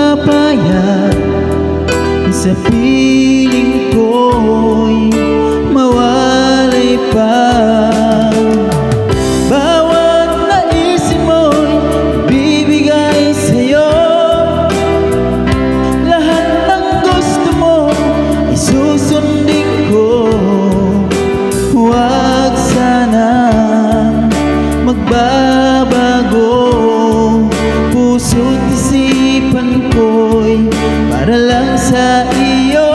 papayag sa piling ko'y mawalay pa. Bawat naisip mo'y bibigay sa'yo, lahat ng gusto mo ay susundin ko. Huwag sanang magbabago, puso't isipan ko'y para lang sa iyo.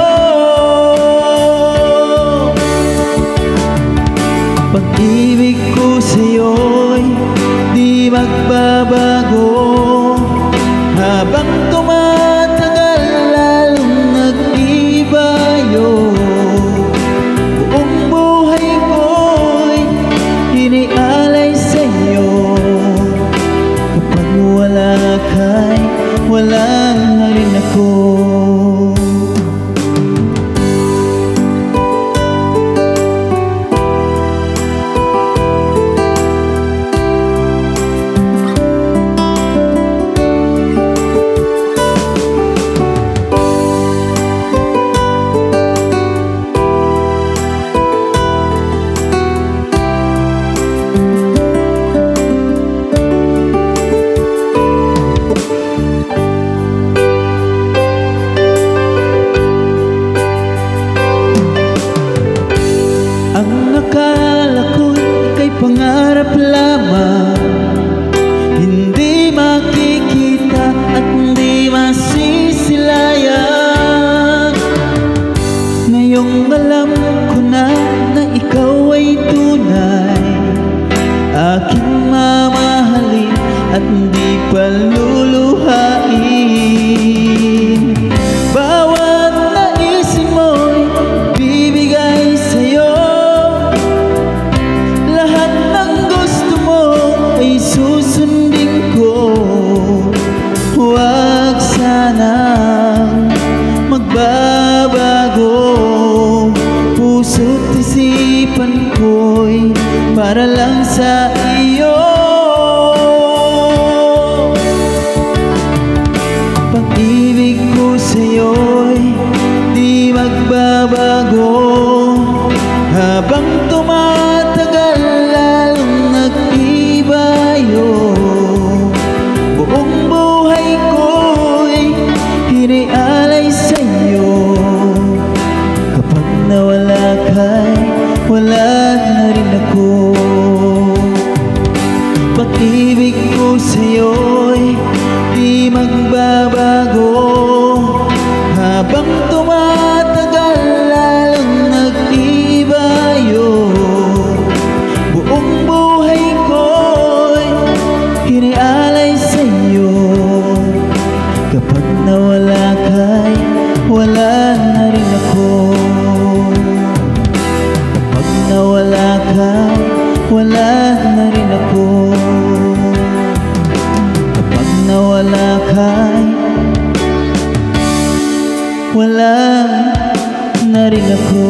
Pag-ibig ko sa'yo'y di magbabago, habang tumatagal lalong nag-iba yun. Buong buhay ko'y inialay sa'yo, kapag wala ka'y wala na rin ako. Ang akala ko'y ika'y pangarap lamang, hindi makikita at hindi masisilayan. Ngayong alam ko na ikaw ay tunay, aking mamahalin at hindi paluluhain. Bawat naisip mo'y bibigay sa'yo, susundin ko. Huwag sanang magbabago, puso't isipan ko'y para lang sa iyo. Pag-ibig ko sa'yo'y di magbabago, habang tumatagal lalong nag-iba yun. Buong buhay ko'y inialay sa'yo, kapag nawala ka'y wala na rin ako. Pag-ibig ko sa'yo'y di magbabago, habang tumatagal lalong nag-iba yun. Buong buhay ko'y inialay sa'yo, kapag nawala ka'y wala na rin ako. Kapag nawala ka'y wala na rin ako. Kapag nawala ka'y wala na rin ako.